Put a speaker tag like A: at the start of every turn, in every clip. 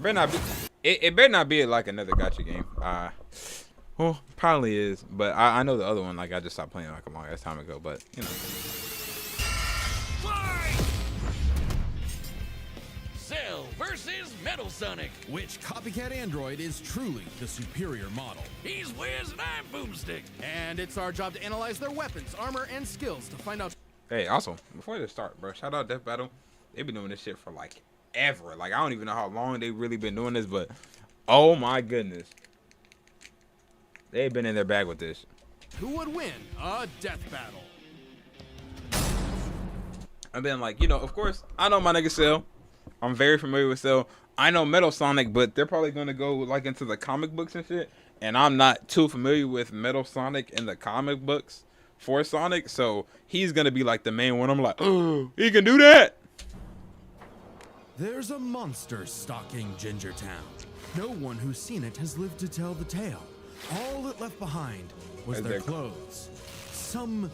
A: Better not be. It better not be like another gotcha game. Well, probably is, but I know the other one. Like I just stopped playing like a long ass time ago. But you know.
B: Cell versus Metal Sonic.
C: Which copycat android is truly the superior model?
B: He's Wiz and I'm Boomstick.
C: And it's our job to analyze their weapons, armor, and skills to find out.
A: Hey, also before they start, bro, shout out Death Battle. They've been doing this shit for like ever. Like I don't even know how long they really been doing this, but oh my goodness, they've been in their bag with this.
C: Who would win a death battle?
A: And then like, you know, of course, I know my nigga Cell. I'm very familiar with Cell. I know Metal Sonic, but they're probably gonna go like into the comic books and shit. And I'm not too familiar with Metal Sonic in the comic books for Sonic, so he's gonna be like the main one. I'm like, oh, he can do that.
C: There's a monster stalking Ginger Town. No one who's seen it has lived to tell the tale. All it left behind was their clothes. Something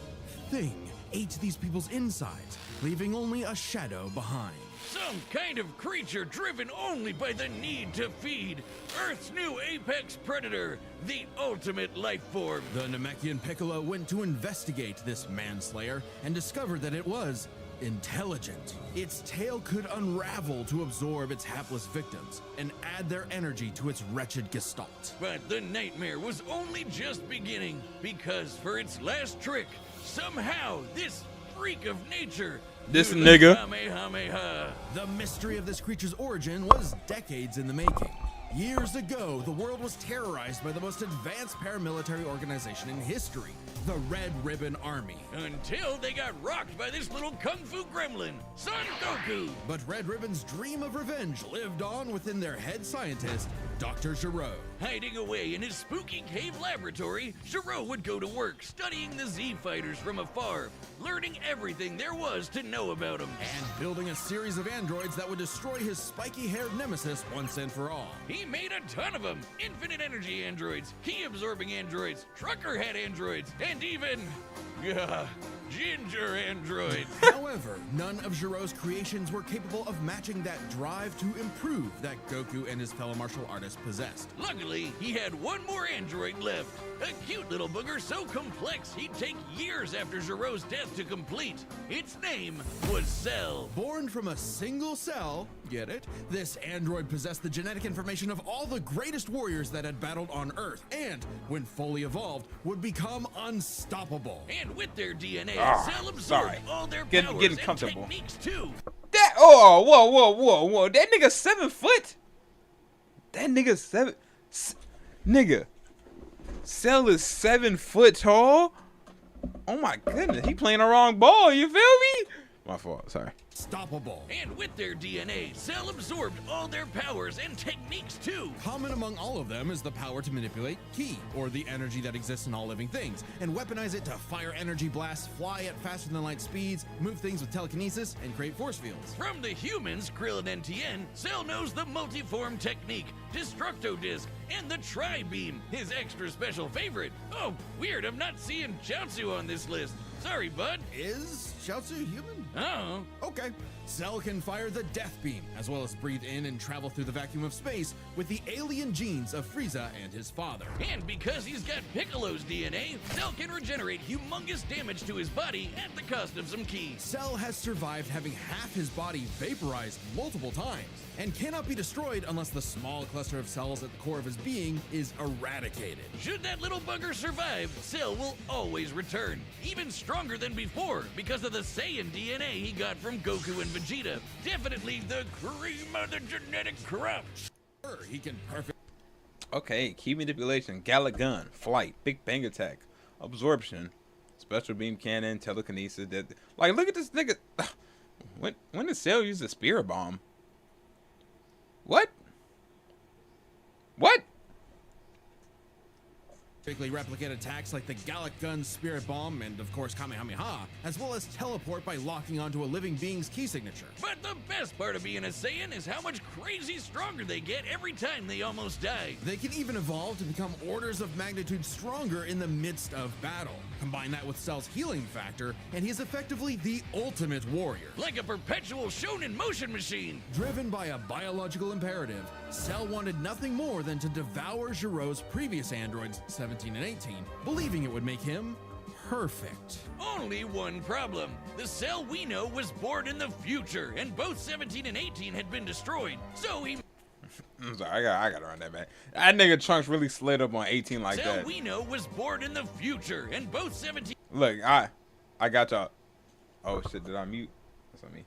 C: ate these people's insides, leaving only a shadow behind.
B: Some kind of creature driven only by the need to feed. Earth's new apex predator, the ultimate life form.
C: The Namekian Piccolo went to investigate this manslayer and discovered that it was intelligent. Its tail could unravel to absorb its hapless victims and add their energy to its wretched gestalt.
B: But the nightmare was only just beginning, because for its last trick, somehow this freak of nature,
A: this
B: knew
A: nigga.
B: Kamehameha.
C: The mystery of this creature's origin was decades in the making. Years ago, the world was terrorized by the most advanced paramilitary organization in history, the Red Ribbon Army.
B: Until they got rocked by this little kung fu gremlin, Son Goku.
C: But Red Ribbon's dream of revenge lived on within their head scientist, Dr. Giro.
B: Hiding away in his spooky cave laboratory, Giro would go to work studying the Z fighters from afar, learning everything there was to know about them.
C: And building a series of androids that would destroy his spiky-haired nemesis once and for all.
B: He made a ton of them. Infinite energy androids, key-absorbing androids, trucker head androids, and even, ginger androids.
C: However, none of Giro's creations were capable of matching that drive to improve that Goku and his fellow martial artists possessed.
B: Luckily, he had one more android left. A cute little booger so complex he'd take years after Giro's death to complete. Its name was Cell.
C: Born from a single cell, get it? This android possessed the genetic information of all the greatest warriors that had battled on Earth, and, when fully evolved, would become unstoppable.
B: And with their DNA,
A: Ah,
B: Cell absorbed
A: sorry.
B: all their
A: Getting
B: powers and
A: comfortable.
B: techniques too.
A: That whoa. That nigga 7 foot. That nigga nigga. Cell is 7 foot tall. Oh my goodness, he playing the wrong ball. You feel me? My fault. Sorry.
C: Unstoppable.
B: And with their DNA, Cell absorbed all their powers and techniques too.
C: Common among all of them is the power to manipulate ki, or the energy that exists in all living things, and weaponize it to fire energy blasts, fly at faster than light speeds, move things with telekinesis, and create force fields.
B: From the humans, Krillin and Tien, Cell knows the multiform technique, Destructo Disc, and the Tri-Beam, his extra special favorite. Oh, weird, I'm not seeing Chaozu on this list. Sorry, bud.
C: Is Chaozu human?
B: Oh.
C: Okay. Cell can fire the Death Beam, as well as breathe in and travel through the vacuum of space with the alien genes of Frieza and his father.
B: And because he's got Piccolo's DNA, Cell can regenerate humongous damage to his body at the cost of some ki.
C: Cell has survived having half his body vaporized multiple times, and cannot be destroyed unless the small cluster of cells at the core of his being is eradicated.
B: Should that little bugger survive, Cell will always return, even stronger than before because of the Saiyan DNA he got from Goku and Vegeta. Definitely the cream of the genetic crop.
C: Sure, he can perfect.
A: Okay, key manipulation, Gallic gun, flight, big bang attack, absorption, special beam cannon, telekinesis. That like, look at this nigga. When did Cell use the spirit bomb? What? What?
C: Replicate attacks like the Gallic Gun, Spirit Bomb, and of course Kamehameha, as well as teleport by locking onto a living being's key signature.
B: But the best part of being a Saiyan is how much crazy stronger they get every time they almost die.
C: They can even evolve to become orders of magnitude stronger in the midst of battle. Combine that with Cell's healing factor, and he is effectively the ultimate warrior.
B: Like a perpetual shonen motion machine.
C: Driven by a biological imperative, Cell wanted nothing more than to devour Giro's previous androids, 17 and 18, believing it would make him perfect.
B: Only one problem. The Cell we know was born in the future, and both 17 and 18 had been destroyed. So he...
A: I'm sorry, I gotta run that back. That nigga Trunks really slid up on 18 like
B: Cell
A: that.
B: we know was born in the future, and both 17...
A: Look, I got y'all. Oh shit, did I mute? That's on me.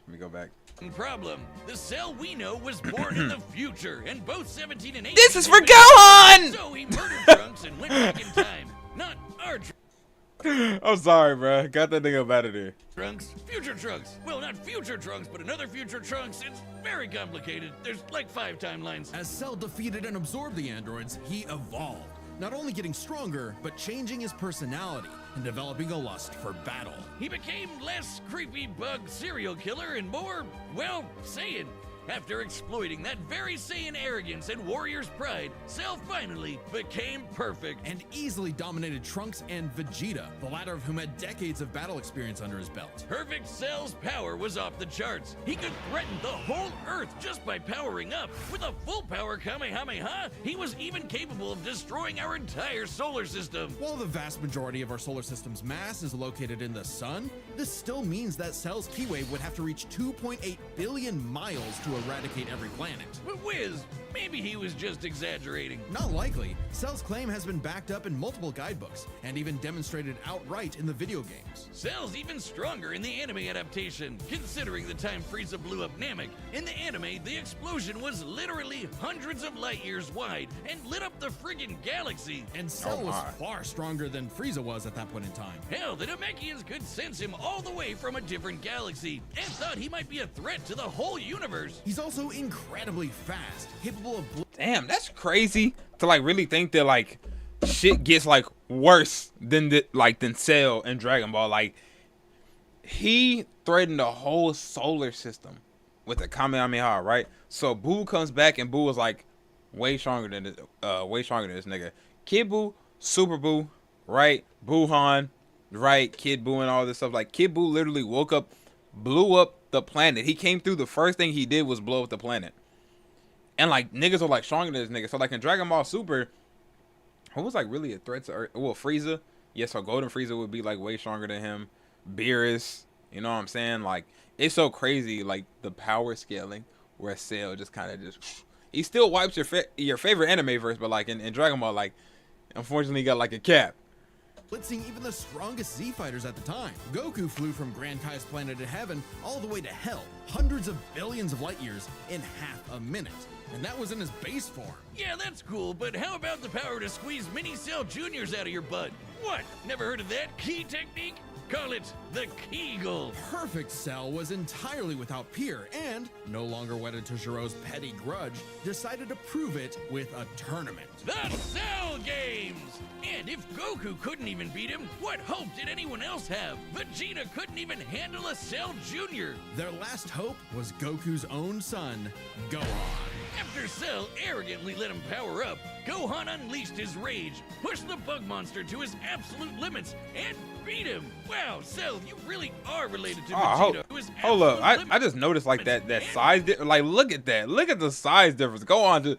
A: Let me go back.
B: Problem. The Cell we know was born in the future, and both 17 and 18...
A: This is for Gohan!
B: So he murdered Trunks and went back in time. Not our
A: I'm sorry, bro. Got that nigga up out of there.
B: Trunks. Future Trunks. Well, not future Trunks, but another future Trunks. It's very complicated. There's like 5 timelines.
C: As Cell defeated and absorbed the androids, he evolved, not only getting stronger, but changing his personality and developing a lust for battle.
B: He became less creepy bug serial killer and more, well, Saiyan. After exploiting that very Saiyan arrogance and warrior's pride, Cell finally became perfect.
C: And easily dominated Trunks and Vegeta, the latter of whom had decades of battle experience under his belt.
B: Perfect Cell's power was off the charts. He could threaten the whole Earth just by powering up. With a full power Kamehameha, he was even capable of destroying our entire solar system.
C: While the vast majority of our solar system's mass is located in the sun, this still means that Cell's Ki wave would have to reach 2.8 billion miles to eradicate every planet.
B: But Wiz, maybe he was just exaggerating.
C: Not likely. Cell's claim has been backed up in multiple guidebooks and even demonstrated outright in the video games.
B: Cell's even stronger in the anime adaptation, considering the time Frieza blew up Namek. In the anime, the explosion was literally hundreds of light years wide and lit up the friggin' galaxy.
C: And Cell was far stronger than Frieza was at that point in time.
B: Hell, the Namekians could sense him all the way from a different galaxy and thought he might be a threat to the whole universe.
C: He's also incredibly fast, capable of...
A: Damn, that's crazy to like really think that like shit gets like worse than than Cell and Dragon Ball. Like he threatened the whole solar system with the Kamehameha, right? So Boo comes back and Boo was like way stronger than this nigga. Kid Boo, Super Boo, right? Buhan, right? Kid Boo and all this stuff. Like Kid Boo literally woke up, blew up the planet. He came through, the first thing he did was blow up the planet. And like niggas are like stronger than this nigga. So like in Dragon Ball Super, who was like really a threat to Earth? Well, Frieza. Yeah, so Golden Frieza would be like way stronger than him. Beerus, you know what I'm saying? Like it's so crazy, like the power scaling where Cell just kind of he still wipes your favorite anime verse, but like in Dragon Ball, like unfortunately he got like a cap.
C: Blitzing even the strongest Z fighters at the time. Goku flew from Grand Kai's planet of heaven all the way to hell, hundreds of billions of light years in half a minute. And that was in his base form.
B: Yeah, that's cool, but how about the power to squeeze mini Cell Juniors out of your butt? What? Never heard of that key technique? Call it the Kegel.
C: Perfect Cell was entirely without peer and, no longer wedded to Giro's petty grudge, decided to prove it with a tournament.
B: The Cell Games! And if Goku couldn't even beat him, what hope did anyone else have? Vegeta couldn't even handle a Cell Jr.
C: Their last hope was Goku's own son, Gohan.
B: After Cell arrogantly let him power up, Gohan unleashed his rage, pushed the bug monster to his absolute limits, and beat him. Wow, Cell, you really are related to Vegeta.
A: Hold up, I just noticed like that size, like look at that. Look at the size difference. Gohan just,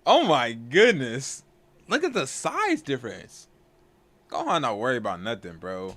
A: oh my goodness. Look at the size difference. Gohan not worried about nothing, bro.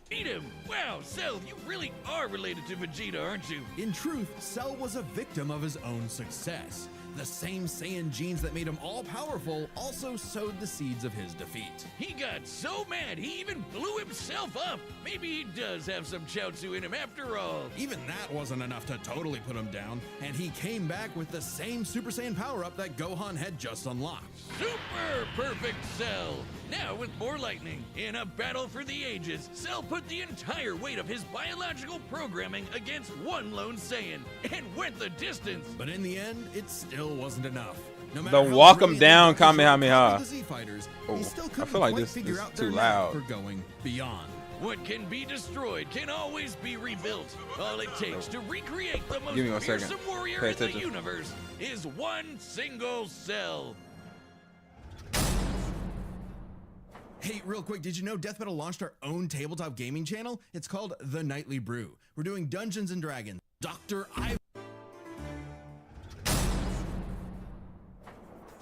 B: Beat him. Wow, Cell, you really are related to Vegeta, aren't you?
C: In truth, Cell was a victim of his own success. The same Saiyan genes that made him all-powerful also sowed the seeds of his defeat.
B: He got so mad, he even blew himself up. Maybe he does have some Chaozu in him after all.
C: Even that wasn't enough to totally put him down, and he came back with the same Super Saiyan power-up that Gohan had just unlocked.
B: Super Perfect Cell! Now with more lightning, in a battle for the ages, Cell put the entire weight of his biological programming against one lone Saiyan, and went the distance.
C: But in the end, it still wasn't enough. No
A: The walk him down Kamehameha.
C: The Z fighters,
A: Oh,
C: he still
A: I
C: couldn't
A: feel like
C: quite
A: this
C: figure
A: is
C: out
A: too
C: their
A: loud.
C: knack for going beyond.
B: What can be destroyed can always be rebuilt. All it takes to recreate the most
A: Give me 1 second.
B: fearsome warrior
A: Pay
B: in the
A: attention.
B: universe is one single cell.
C: Hey, real quick, did you know Death Metal launched our own tabletop gaming channel? It's called The Nightly Brew. We're doing Dungeons and Dragons. Dr. I.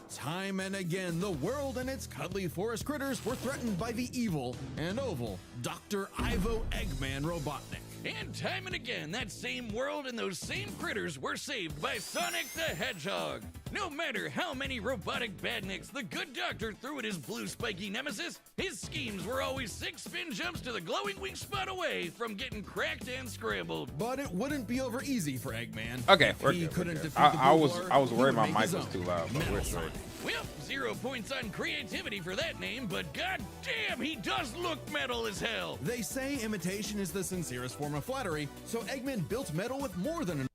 C: Time and again, the world and its cuddly forest critters were threatened by the evil and oval Dr. Ivo Eggman Robotnik.
B: And time and again, that same world and those same critters were saved by Sonic the Hedgehog. No matter how many robotic badniks the good doctor threw at his blue spiky nemesis, his schemes were always 6 spin jumps to the glowing weak spot away from getting cracked and scrambled.
C: But it wouldn't be over easy for Eggman.
A: Okay,
C: If
A: we're
C: he
A: good, we're
C: couldn't
A: good.
C: defeat the
A: I
C: Blue
A: was
C: Blur, he
A: worried
C: would
A: my
C: make
A: mic
C: his
A: was
C: own
A: too loud, but
C: Metal
A: we're
C: Sonic.
A: straight.
B: Well, 0 points on creativity for that name, but god damn, he does look metal as hell.
C: They say imitation is the sincerest form of flattery, so Eggman built metal with more than enough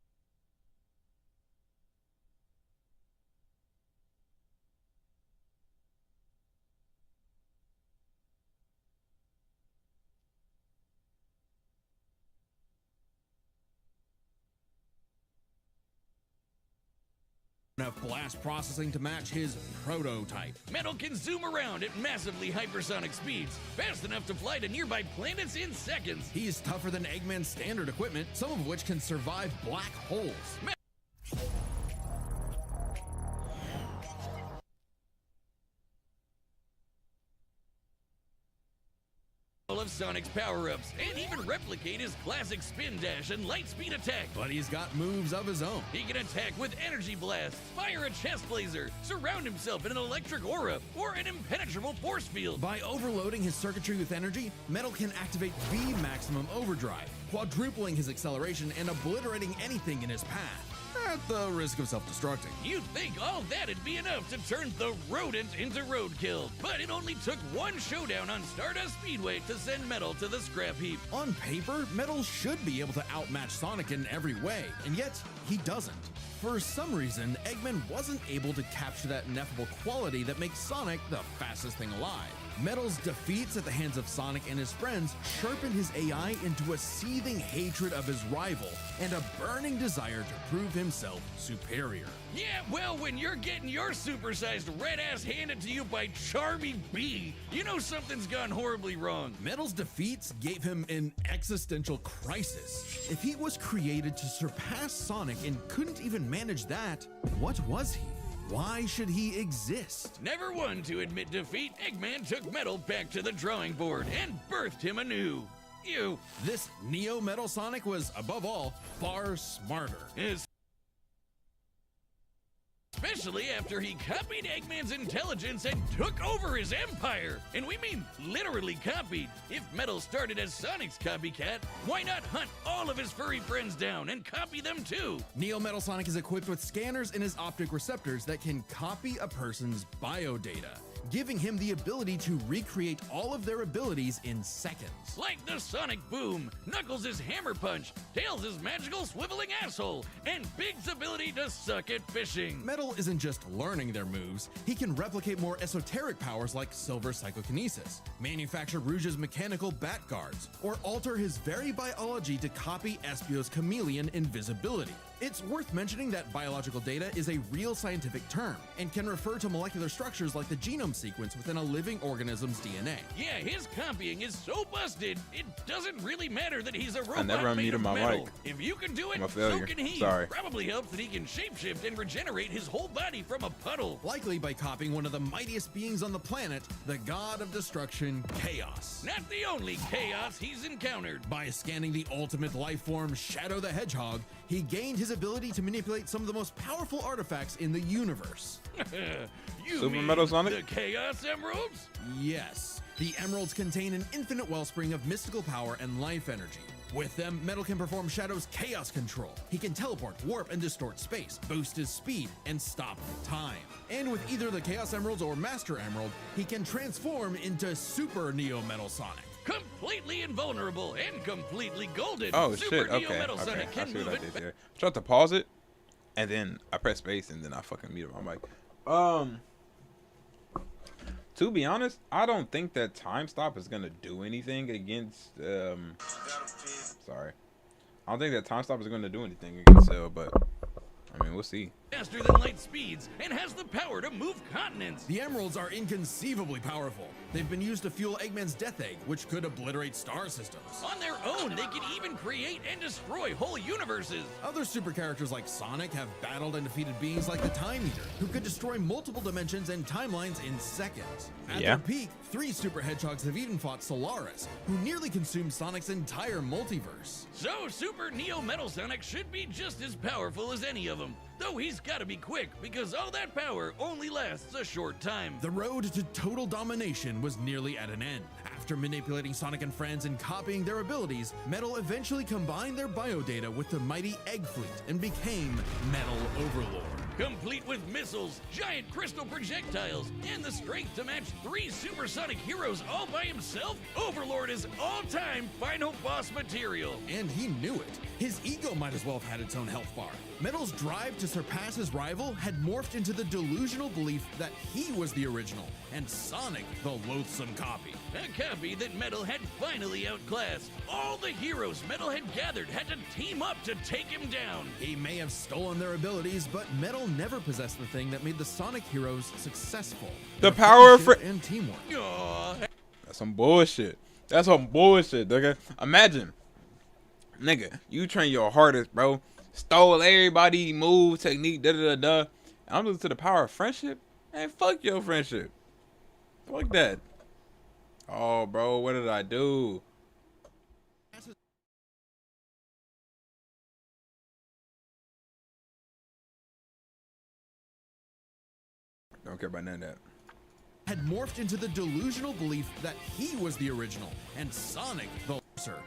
C: blast processing to match his prototype.
B: Metal can zoom around at massively hypersonic speeds, fast enough to fly to nearby planets in seconds.
C: He's tougher than Eggman's standard equipment, some of which can survive black holes.
B: Of Sonic's power-ups, and even replicate his classic spin dash and light speed attack.
C: But he's got moves of his own.
B: He can attack with energy blasts, fire a chest laser, surround himself in an electric aura, or an impenetrable force field.
C: By overloading his circuitry with energy, Metal can activate V Maximum Overdrive, quadrupling his acceleration and obliterating anything in his path, at the risk of self-destructing.
B: You'd think all that'd be enough to turn the rodent into roadkill, but it only took one showdown on Stardust Speedway to send Metal to the scrap heap.
C: On paper, Metal should be able to outmatch Sonic in every way, and yet he doesn't. For some reason, Eggman wasn't able to capture that ineffable quality that makes Sonic the fastest thing alive. Metal's defeats at the hands of Sonic and his friends sharpened his AI into a seething hatred of his rival and a burning desire to prove himself superior.
B: Yeah, well, when you're getting your supersized red ass handed to you by Charmy B, you know something's gone horribly wrong.
C: Metal's defeats gave him an existential crisis. If he was created to surpass Sonic and couldn't even manage that, what was he? Why should he exist?
B: Never one to admit defeat, Eggman took Metal back to the drawing board and birthed him anew.
C: This Neo Metal Sonic was, above all, far smarter.
B: Especially after he copied Eggman's intelligence and took over his empire. And we mean literally copied. If Metal started as Sonic's copycat, why not hunt all of his furry friends down and copy them too?
C: Neo Metal Sonic is equipped with scanners in his optic receptors that can copy a person's biodata, giving him the ability to recreate all of their abilities in seconds.
B: Like the Sonic Boom, Knuckles' Hammer Punch, Tails' magical swiveling asshole, and Big's ability to suck at fishing.
C: Metal isn't just learning their moves, he can replicate more esoteric powers like Silver Psychokinesis, manufacture Rouge's mechanical bat guards, or alter his very biology to copy Espio's chameleon invisibility. It's worth mentioning that biological data is a real scientific term and can refer to molecular structures like the genome sequence within a living organism's DNA.
B: Yeah, his copying is so busted, it doesn't really matter that he's a robot
A: never
B: made
A: unmuted
B: of
A: my
B: metal.
A: mic.
B: If you can do it,
A: I'm a
B: so
A: failure.
B: can he.
A: Sorry.
B: Probably helps that he can shapeshift and regenerate his whole body from a puddle.
C: Likely by copying one of the mightiest beings on the planet, the god of destruction, Chaos.
B: Not the only chaos he's encountered.
C: By scanning the ultimate life form, Shadow the Hedgehog, he gained his ability to manipulate some of the most powerful artifacts in the universe.
B: You
A: Super
B: mean
A: Metal Sonic?
B: the Chaos Emeralds?
C: Yes, the emeralds contain an infinite wellspring of mystical power and life energy. With them, Metal can perform Shadow's chaos control. He can teleport, warp, and distort space, boost his speed, and stop time. And with either the Chaos Emeralds or Master Emerald, he can transform into Super Neo Metal Sonic.
B: Completely invulnerable and completely golden.
A: Oh
B: Super
A: shit!
B: Neo
A: Okay,
B: Metal
A: okay.
B: Sonic
A: I
B: can
A: see
B: move
A: what I
B: it
A: did there. I tried to pause it, and then I pressed space, and then I fucking muted my mic. To be honest, I don't think that time stop is gonna do anything against. Sorry, I don't think that time stop is gonna do anything against Cell, but I mean, we'll see.
B: faster than light speeds and has the power to move continents.
C: The emeralds are inconceivably powerful. They've been used to fuel Eggman's Death Egg, which could obliterate star systems.
B: On their own, they can even create and destroy whole universes.
C: Other super characters like Sonic have battled and defeated beings like the Time Eater, who could destroy multiple dimensions and timelines in seconds. At their peak, 3 super hedgehogs have even fought Solaris, who nearly consumed Sonic's entire multiverse.
B: So Super Neo Metal Sonic should be just as powerful as any of them. Though he's gotta be quick, because all that power only lasts a short time.
C: The road to total domination was nearly at an end. After manipulating Sonic and friends and copying their abilities, Metal eventually combined their biodata with the mighty Egg Fleet and became Metal Overlord.
B: Complete with missiles, giant crystal projectiles, and the strength to match 3 supersonic heroes all by himself, Overlord is all-time final boss material.
C: And he knew it. His ego might as well have had its own health bar. Metal's drive to surpass his rival had morphed into the delusional belief that he was the original, and Sonic the loathsome copy.
B: A copy that Metal had finally outclassed. All the heroes Metal had gathered had to team up to take him down.
C: He may have stolen their abilities, but Metal never possessed the thing that made the Sonic heroes successful.
A: The power of
C: and teamwork.
B: Aw.
A: That's some bullshit. That's some bullshit, nigga. Imagine, nigga, you train your hardest, bro. Stole everybody, move, technique, da da da da. I'm looking to the power of friendship. Man, fuck your friendship. Fuck that. Oh, bro, what did I do? Don't care about none of that.
C: Had morphed into the delusional belief that he was the original, and Sonic the loser.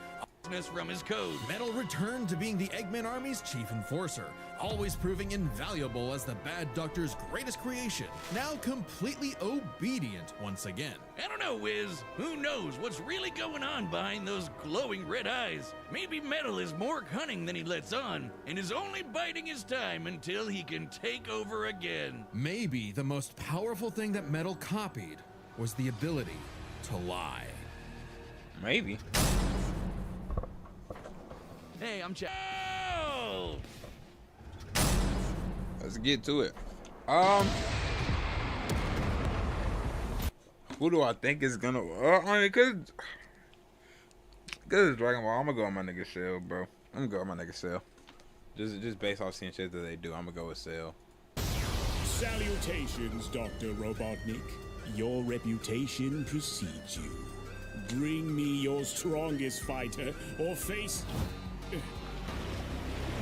B: From his code.
C: Metal returned to being the Eggman Army's chief enforcer, always proving invaluable as the Bad Doctor's greatest creation, now completely obedient once again.
B: I don't know, Wiz. Who knows what's really going on behind those glowing red eyes? Maybe Metal is more cunning than he lets on, and is only biding his time until he can take over again.
C: Maybe the most powerful thing that Metal copied was the ability to lie.
A: Maybe.
B: Hey, I'm Oh!
A: Let's get to it. Who do I think is gonna? I mean, cause it's Dragon Ball, I'm gonna go with my nigga Cell, bro. I'm gonna go with my nigga Cell. Just based off seeing shit that they do, I'm gonna go with Cell.
D: Salutations, Dr. Robotnik. Your reputation precedes you. Bring me your strongest fighter, or face.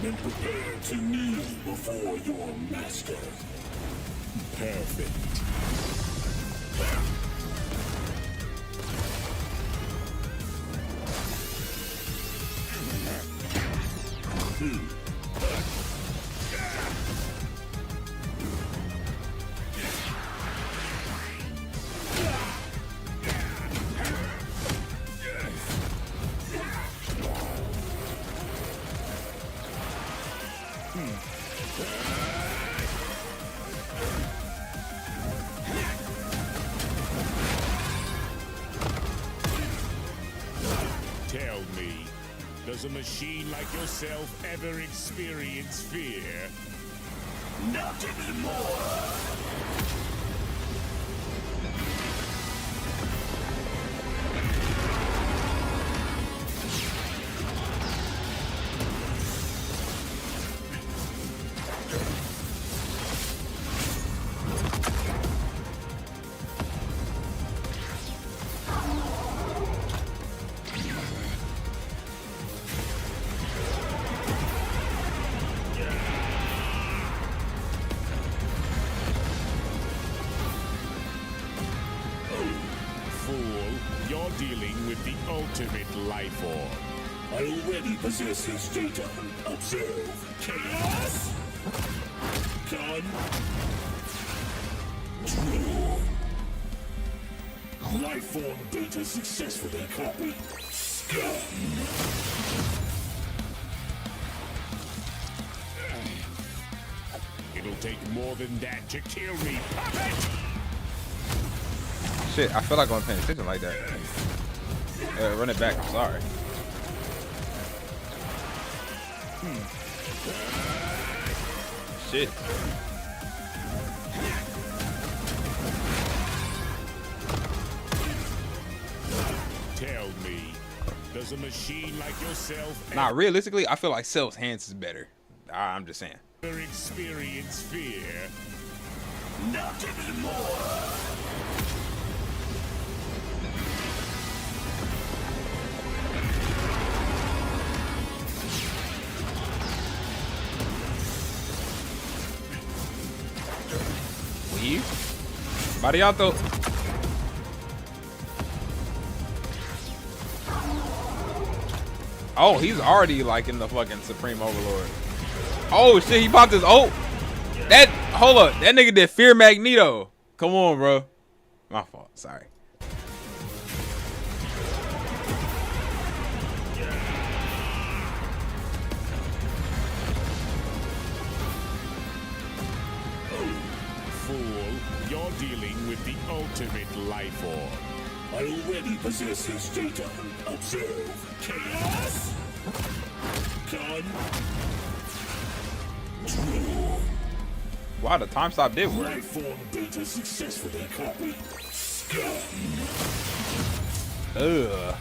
D: Then prepare to kneel before your master. Perfect. Tell me, does a machine like yourself ever experience fear? Not anymore! You're dealing with the ultimate life form. I already possess his data. Observe. Chaos! Done. True. Life form data successfully copied. Scum! It'll take more than that to kill me, puppet!
A: Shit, I feel like I'm paying attention like that. Run it back, I'm sorry. shit.
D: Tell me, does a machine like yourself
A: Nah, realistically, I feel like Cell's hands is better. I'm just saying.
D: ever experience fear? Not anymore.
A: Leave. Mariato. Oh, he's already like in the fucking Supreme Overlord. Oh shit, he popped his ult. That, hold up, that nigga did Fear Magneto. Come on, bro. My fault, sorry.
D: Fool, you're dealing with the ultimate life form. I already possess his data. Observe. Chaos. Control.
A: Wow, the time stop did work.
D: Life form data successfully copied. Scan.
A: Ugh.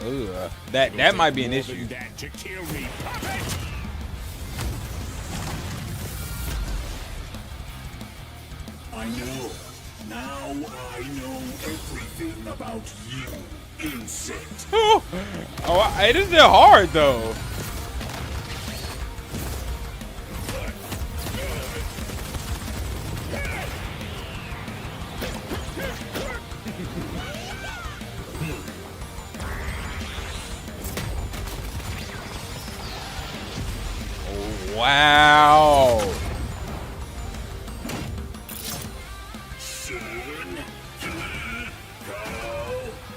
A: Ugh. That might be an
D: More
A: issue.
D: than that to kill me, puppet. I know. Now I know everything about you, insect.
A: Oh, it is still hard though. Wow.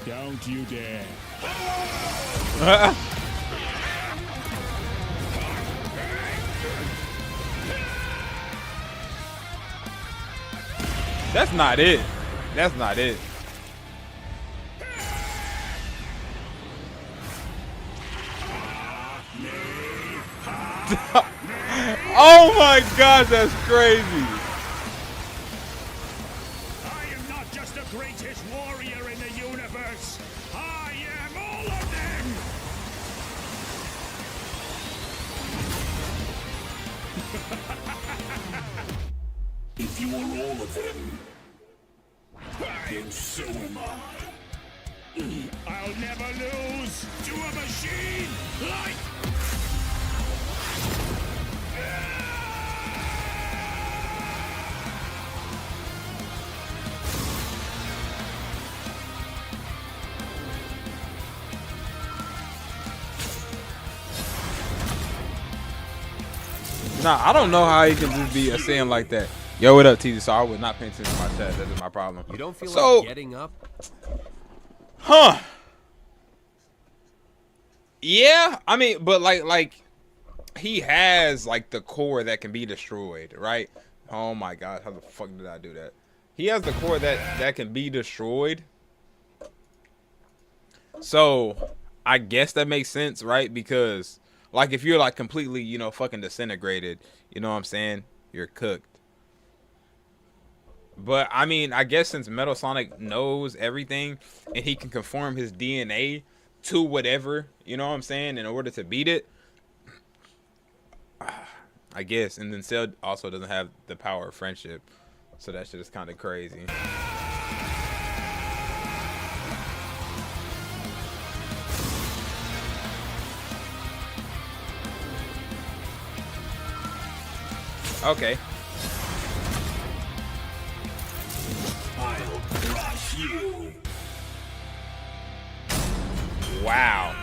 D: Don't you dare.
A: That's not it. That's not it. Oh my god, that's crazy.
D: I am not just the greatest warrior in the universe. I am all of them. If you are all of them, then so am I. I'll never lose to a machine like...
A: Nah, I don't know how he can just be a saying like that. Yo, what up, TZ? So I was not paying attention to my chat. That is my problem.
E: You don't feel
A: So,
E: like getting up?
A: huh? Yeah, I mean, but like he has like the core that can be destroyed, right? Oh my god, how the fuck did I do that? He has the core that can be destroyed. So I guess that makes sense, right? Because like if you're like completely, you know, fucking disintegrated, you know what I'm saying? You're cooked. But I mean, I guess since Metal Sonic knows everything and he can conform his DNA to whatever, you know what I'm saying, in order to beat it, I guess. And then Cell also doesn't have the power of friendship, so that shit is kind of crazy. Okay.
D: I'll crush you.
A: Wow.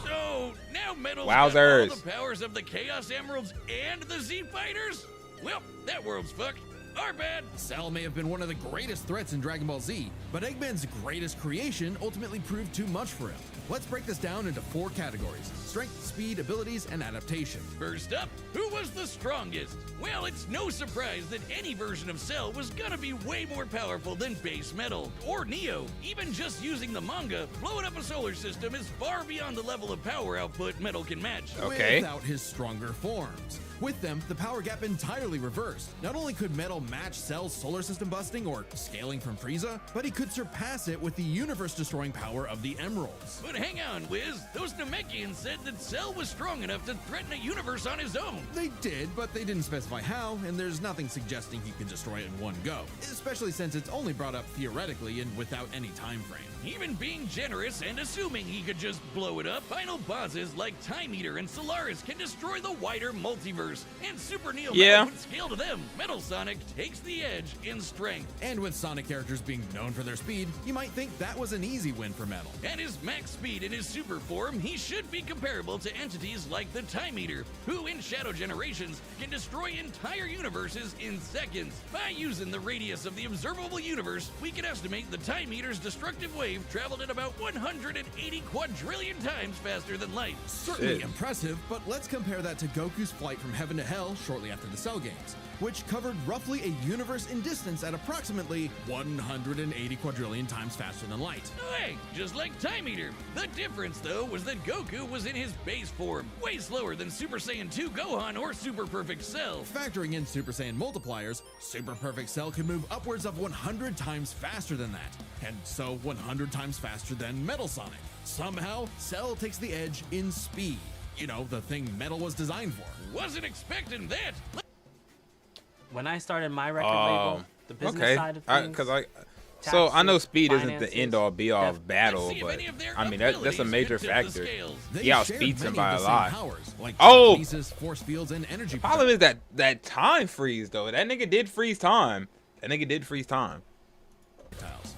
B: So now Metal's
A: Wowzers.
B: got all the powers of the Chaos Emeralds and the Z Fighters? Well, that world's fucked. Our bad.
C: Cell may have been one of the greatest threats in Dragon Ball Z, but Eggman's greatest creation ultimately proved too much for him. Let's break this down into 4 categories: strength, speed, abilities, and adaptation.
B: First up, who was the strongest? Well, it's no surprise that any version of Cell was gonna be way more powerful than base Metal or Neo. Even just using the manga, blowing up a solar system is far beyond the level of power output Metal can match.
A: Okay.
C: Without his stronger forms. With them, the power gap entirely reversed. Not only could Metal match Cell's solar system busting or scaling from Frieza, but he could surpass it with the universe-destroying power of the Emeralds.
B: But hang on, Wiz. Those Namekians said that Cell was strong enough to threaten a universe on his own.
C: They did, but they didn't specify how, and there's nothing suggesting he could destroy it in one go, especially since it's only brought up theoretically and without any time frame.
B: Even being generous and assuming he could just blow it up, final bosses like Time Eater and Solaris can destroy the wider multiverse, and Super Neo Metal would scale to them. Metal Sonic takes the edge in strength.
C: And with Sonic characters being known for their speed, you might think that was an easy win for Metal.
B: At his max speed in his super form, he should be comparable to entities like the Time Eater, who in Shadow Generations can destroy entire universes in seconds. By using the radius of the observable universe, we can estimate the Time Eater's destructive wave traveled at about 180 quadrillion times faster than light.
C: Certainly impressive, but let's compare that to Goku's flight from heaven to hell shortly after the Cell games, which covered roughly a universe in distance at approximately 180 quadrillion times faster than light.
B: Hey, just like Time Eater. The difference, though, was that Goku was in his base form, way slower than Super Saiyan 2 Gohan or Super Perfect Cell.
C: Factoring in Super Saiyan multipliers, Super Perfect Cell can move upwards of 100 times faster than that, and so 100 times faster than Metal Sonic. Somehow, Cell takes the edge in speed. You know, the thing Metal was designed for.
B: Wasn't expecting that.
E: When I started my record label, the business side of things,
A: so I know speed isn't the
E: finances,
A: end all be all of battle, but I mean that's a major factor. He outspeeds him by a lot.
C: Powers, like
A: Oh,
C: telekinesis, force fields, and energy.
A: the problem is that time freeze though. That nigga did freeze time. That nigga did freeze time.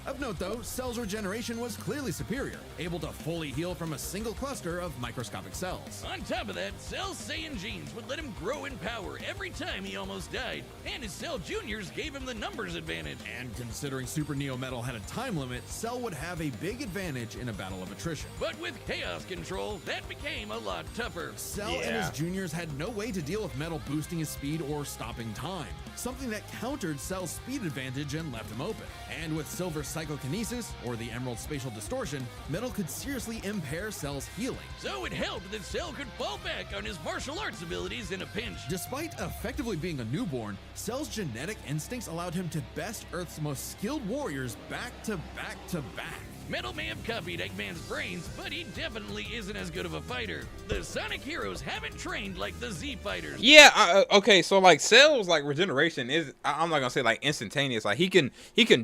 C: Of note though, Cell's regeneration was clearly superior, able to fully heal from a single cluster of microscopic cells.
B: On top of that, Cell's Saiyan genes would let him grow in power every time he almost died, and his Cell Juniors gave him the numbers advantage.
C: And considering Super Neo Metal had a time limit, Cell would have a big advantage in a battle of attrition.
B: But with Chaos Control, that became a lot tougher.
C: Cell and his juniors had no way to deal with Metal boosting his speed or stopping time, something that countered Cell's speed advantage and left him open. And with Silver Psychokinesis, or the Emerald Spatial Distortion, Metal could seriously impair Cell's healing.
B: So it helped that Cell could fall back on his martial arts abilities in a pinch.
C: Despite effectively being a newborn, Cell's genetic instincts allowed him to best Earth's most skilled warriors back to back to back.
B: Metal may have copied Eggman's brains, but he definitely isn't as good of a fighter. The Sonic heroes haven't trained like the Z fighters.
A: Yeah, okay, so like Cell's like regeneration is, I'm not gonna say like instantaneous. Like he can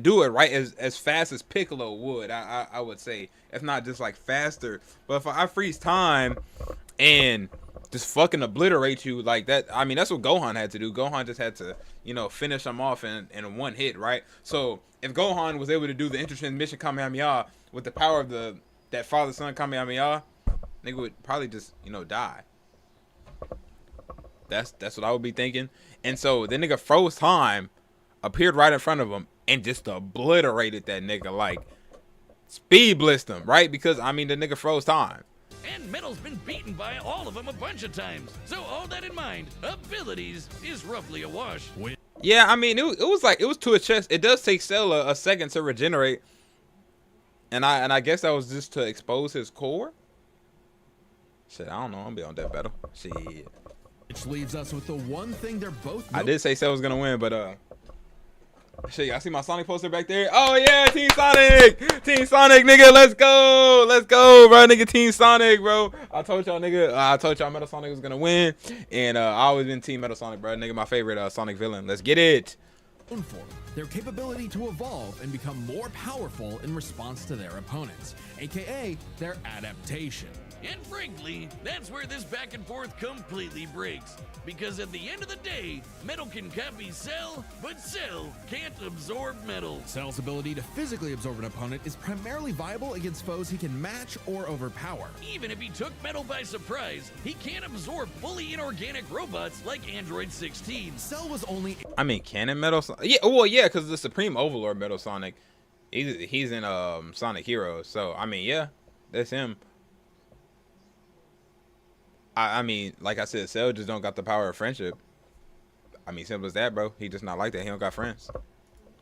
A: do it right as fast as Piccolo would. I would say, if not just like faster. But if I freeze time and just fucking obliterate you like that, I mean that's what Gohan had to do. Gohan just had to, you know, finish him off in one hit, right? So if Gohan was able to do the intertransmission Kamehameha with the power of that father-son Kamehameha, nigga would probably just, you know, die. That's what I would be thinking. And so the nigga froze time, appeared right in front of him, and just obliterated that nigga, like speed blitzed him, right? Because I mean the nigga froze time.
B: And Metal's been beaten by all of them a bunch of times. So all that in mind, abilities is roughly a wash.
A: Yeah, I mean it was to his chest. It does take Cell a second to regenerate, and I guess that was just to expose his core. Shit, I don't know. I'm gonna be on that battle. Shit.
C: Which leaves us with the one thing they're both.
A: I did say Cell was gonna win, but shit, y'all see my Sonic poster back there? Oh yeah, Team Sonic, nigga, let's go, bro, nigga, Team Sonic, bro. I told y'all, nigga, I told y'all Metal Sonic was gonna win, and I always been Team Metal Sonic, bro, nigga, my favorite Sonic villain. Let's get it.
C: For their capability to evolve and become more powerful in response to their opponents, aka their adaptation.
B: And frankly, that's where this back and forth completely breaks. Because at the end of the day, Metal can copy Cell, but Cell can't absorb Metal.
C: Cell's ability to physically absorb an opponent is primarily viable against foes he can match or overpower.
B: Even if he took Metal by surprise, he can't absorb fully inorganic robots like Android 16.
C: Cell was only...
A: I mean, can it Metal? Yeah, well, yeah, because the Supreme Overlord Metal Sonic, he's in Sonic Heroes. So I mean, yeah, that's him. I mean, like I said, Cell just don't got the power of friendship. I mean, simple as that, bro. He just not like that. He don't got friends.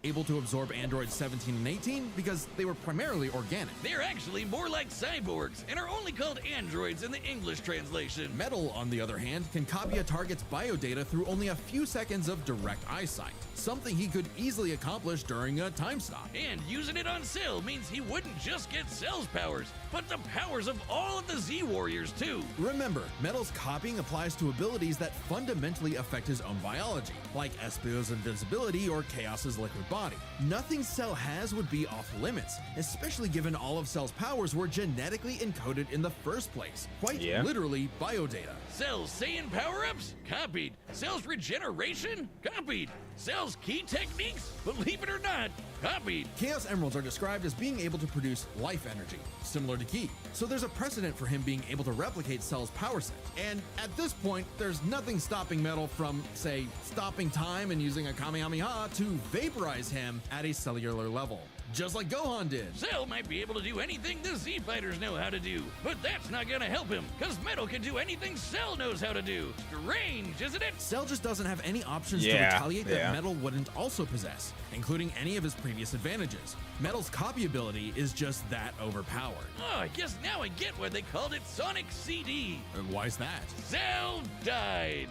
C: Able to absorb androids 17 and 18 because they were primarily organic.
B: They're actually more like cyborgs and are only called androids in the English translation.
C: Metal, on the other hand, can copy a target's biodata through only a few seconds of direct eyesight, something he could easily accomplish during a time stop.
B: And using it on Cell means he wouldn't just get Cell's powers, but the powers of all of the Z Warriors too.
C: Remember, Metal's copying applies to abilities that fundamentally affect his own biology, like Espio's invincibility or Chaos's liquid body. Nothing Cell has would be off limits, especially given all of Cell's powers were genetically encoded in the first place. Quite literally biodata.
B: Cell's Saiyan power-ups? Copied. Cell's regeneration? Copied. Cell's key techniques? Believe it or not, copied.
C: Chaos Emeralds are described as being able to produce life energy, similar to Ki. So there's a precedent for him being able to replicate Cell's power set. And at this point, there's nothing stopping Metal from, say, stopping time and using a Kamehameha to vaporize him at a cellular level. Just like Gohan did.
B: Cell might be able to do anything the Z Fighters know how to do, but that's not gonna help him, because Metal can do anything Cell knows how to do. Strange, isn't it?
C: Cell just doesn't have any options to retaliate that Metal wouldn't also possess, including any of his previous advantages. Metal's copy ability is just that overpowered.
B: Oh, I guess now I get why they called it Sonic CD.
C: Why's that?
B: Cell died.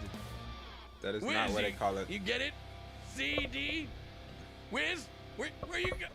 A: That is not what they call it.
B: You get it? CD? Wiz? Where you go?